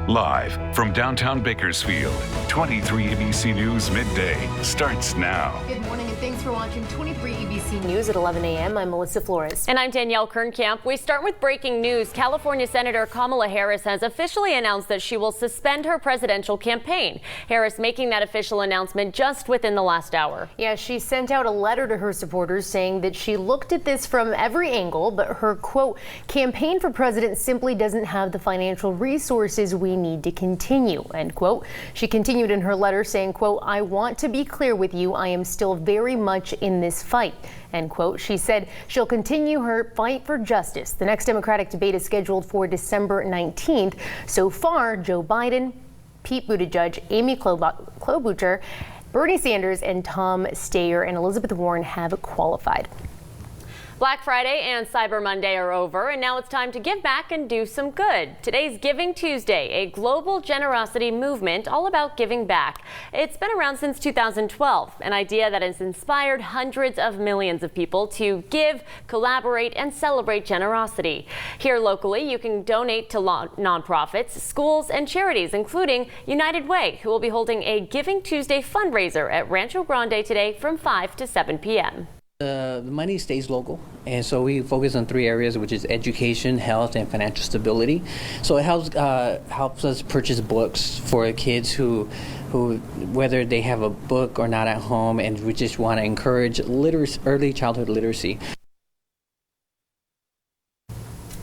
Live from downtown Bakersfield, 23 ABC News Midday starts now. Good morning and thanks for watching 23 ABC News at 11 a.m. I'm Melissa Flores. And I'm Danielle Kernkamp. We start with breaking news. California Senator Kamala Harris has officially announced that she will suspend her presidential campaign. Harris making that official announcement just within the last hour. Yeah, she sent out a letter to her supporters saying that she looked at this from every angle, but her, quote, campaign for president simply doesn't have the financial resources we need to continue, end quote. She continued in her letter saying, quote, I want to be clear with you, I am still very much in this fight, end quote. She said she'll continue her fight for justice. The next Democratic debate is scheduled for December 19th. So far, Joe Biden, Pete Buttigieg, Amy Klobuchar, Bernie Sanders, and Tom Steyer and Elizabeth Warren have qualified. Black Friday and Cyber Monday are over, and now it's time to give back and do some good. Today's Giving Tuesday, a global generosity movement all about giving back. It's been around since 2012, an idea that has inspired hundreds of millions of people to give, collaborate, and celebrate generosity. Here locally, you can donate to nonprofits, schools, and charities, including United Way, who will be holding a Giving Tuesday fundraiser at Rancho Grande today from 5 to 7 p.m. The money stays local, and so we focus on three areas, which is education, health, and financial stability. So it helps us purchase books for kids who whether they have a book or not at home, and we just want to encourage early childhood literacy.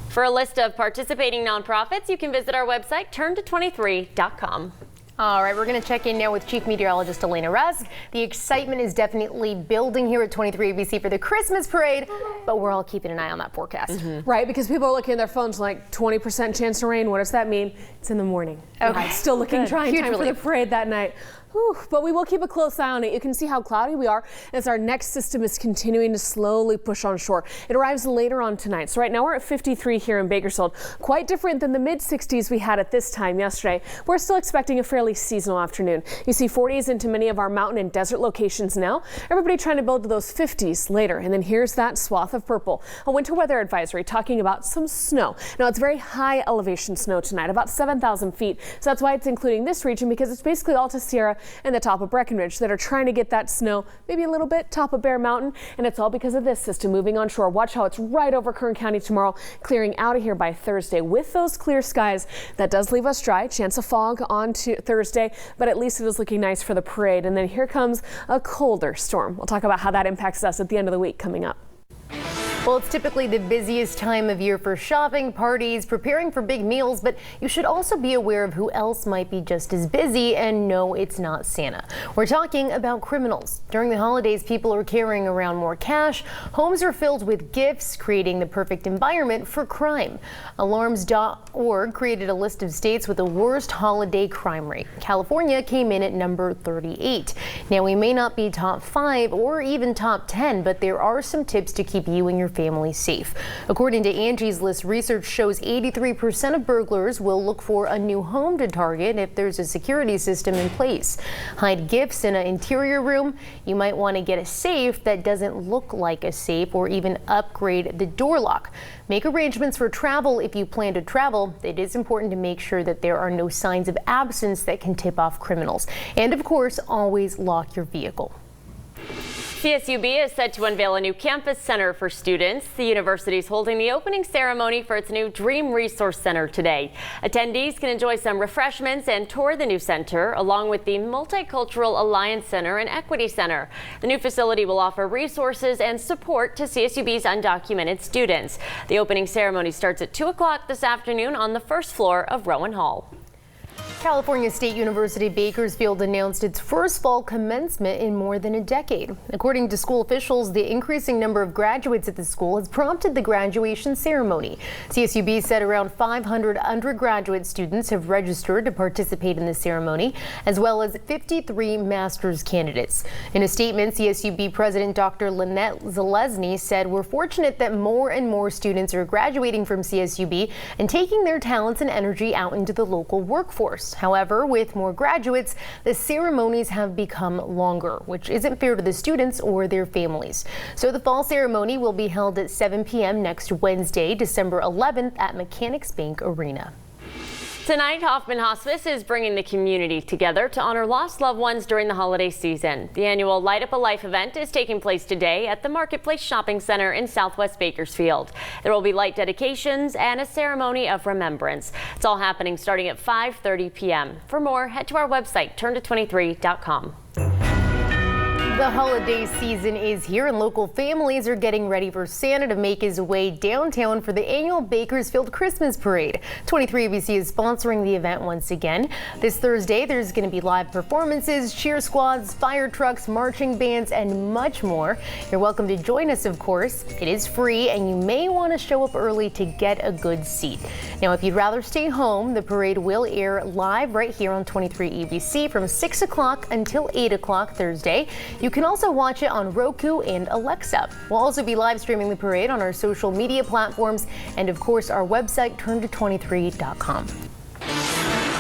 For a list of participating nonprofits, you can visit our website, turnto23.com. All right, we're going to check in now with Chief Meteorologist Elena Rusk. The excitement is definitely building here at 23 ABC for the Christmas parade, but we're all keeping an eye on that forecast. Right, because people are looking at their phones like 20% chance of rain. What does that mean? It's in the morning. Okay. Right, still looking trying Huge time for the parade that night. Whew, but we will keep a close eye on it. You can see how cloudy we are as our next system is continuing to slowly push on shore. It arrives later on tonight. So right now we're at 53 here in Bakersfield. Quite different than the mid-60s we had at this time yesterday. We're still expecting a fairly seasonal afternoon. You see 40s into many of our mountain and desert locations now. Everybody trying to build to those 50s later. And then here's that swath of purple. A winter weather advisory talking about some snow. Now it's very high elevation snow tonight, about 7,000 feet. So that's why it's including this region, because it's basically all to Sierra and the top of Breckenridge that are trying to get that snow, maybe a little bit top of Bear Mountain, and it's all because of this system moving on shore. Watch how it's right over Kern County tomorrow, clearing out of here by Thursday. With those clear skies, that does leave us dry. Chance of fog on to Thursday, but at least it is looking nice for the parade. And then here comes a colder storm. We'll talk about how that impacts us at the end of the week coming up. Well, it's typically the busiest time of year for shopping, parties, preparing for big meals, but you should also be aware of who else might be just as busy, and no, it's not Santa. We're talking about criminals. During the holidays, people are carrying around more cash. Homes are filled with gifts, creating the perfect environment for crime. Alarms.org created a list of states with the worst holiday crime rate. California came in at number 38. Now, we may not be top 5 or even top 10, but there are some tips to keep you and your family safe. According to Angie's List, research shows 83% of burglars will look for a new home to target if there's a security system in place. Hide gifts in an interior room. You might want to get a safe that doesn't look like a safe, or even upgrade the door lock. Make arrangements for travel if you plan to travel. It is important to make sure that there are no signs of absence that can tip off criminals. And of course, always lock your vehicle. CSUB is set to unveil a new campus center for students. The university is holding the opening ceremony for its new Dream Resource Center today. Attendees can enjoy some refreshments and tour the new center, along with the Multicultural Alliance Center and Equity Center. The new facility will offer resources and support to CSUB's undocumented students. The opening ceremony starts at 2 o'clock this afternoon on the first floor of Rowan Hall. California State University Bakersfield announced its first fall commencement in more than a decade. According to school officials, the increasing number of graduates at the school has prompted the graduation ceremony. CSUB said around 500 undergraduate students have registered to participate in the ceremony, as well as 53 master's candidates. In a statement, CSUB President Dr. Lynette Zalesny said, "We're fortunate that more and more students are graduating from CSUB and taking their talents and energy out into the local workforce. However, with more graduates, the ceremonies have become longer, which isn't fair to the students or their families. So the fall ceremony will be held at 7 p.m. next Wednesday, December 11th at Mechanics Bank Arena." Tonight, Hoffman Hospice is bringing the community together to honor lost loved ones during the holiday season. The annual Light Up a Life event is taking place today at the Marketplace Shopping Center in Southwest Bakersfield. There will be light dedications and a ceremony of remembrance. It's all happening starting at 5:30 p.m. For more, head to our website, turnto23.com. The holiday season is here and local families are getting ready for Santa to make his way downtown for the annual Bakersfield Christmas Parade. 23 ABC is sponsoring the event once again. This Thursday, there's going to be live performances, cheer squads, fire trucks, marching bands, and much more. You're welcome to join us, of course. It is free and you may want to show up early to get a good seat. Now, if you'd rather stay home, the parade will air live right here on 23 ABC from 6 o'clock until 8 o'clock Thursday. You can also watch it on Roku and Alexa. We'll also be live streaming the parade on our social media platforms and, of course, our website, turnto23.com.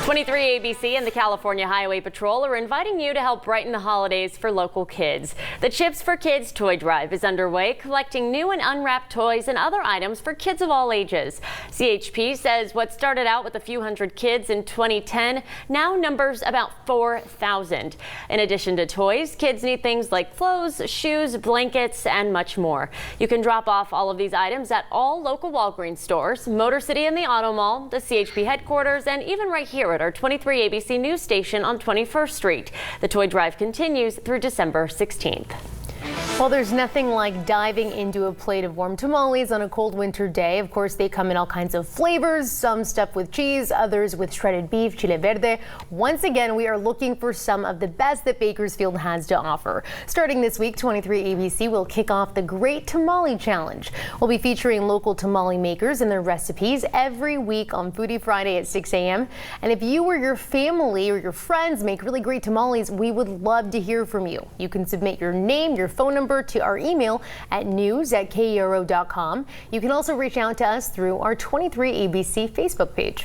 23 ABC and the California Highway Patrol are inviting you to help brighten the holidays for local kids. The Chips for Kids Toy Drive is underway, collecting new and unwrapped toys and other items for kids of all ages. CHP says what started out with a few hundred kids in 2010 now numbers about 4,000. In addition to toys, kids need things like clothes, shoes, blankets, and much more. You can drop off all of these items at all local Walgreens stores, Motor City and the Auto Mall, the CHP headquarters, and even right here at our 23 ABC news station on 21st Street. The toy drive continues through December 16th. Well, there's nothing like diving into a plate of warm tamales on a cold winter day. Of course, they come in all kinds of flavors, some stuffed with cheese, others with shredded beef, chile verde. Once again, we are looking for some of the best that Bakersfield has to offer. Starting this week, 23 ABC will kick off the Great Tamale Challenge. We'll be featuring local tamale makers and their recipes every week on Foodie Friday at 6 a.m. And if you or your family or your friends make really great tamales, we would love to hear from you. You can submit your name, your phone number to our email at news@kero.com. You can also reach out to us through our 23 ABC Facebook page.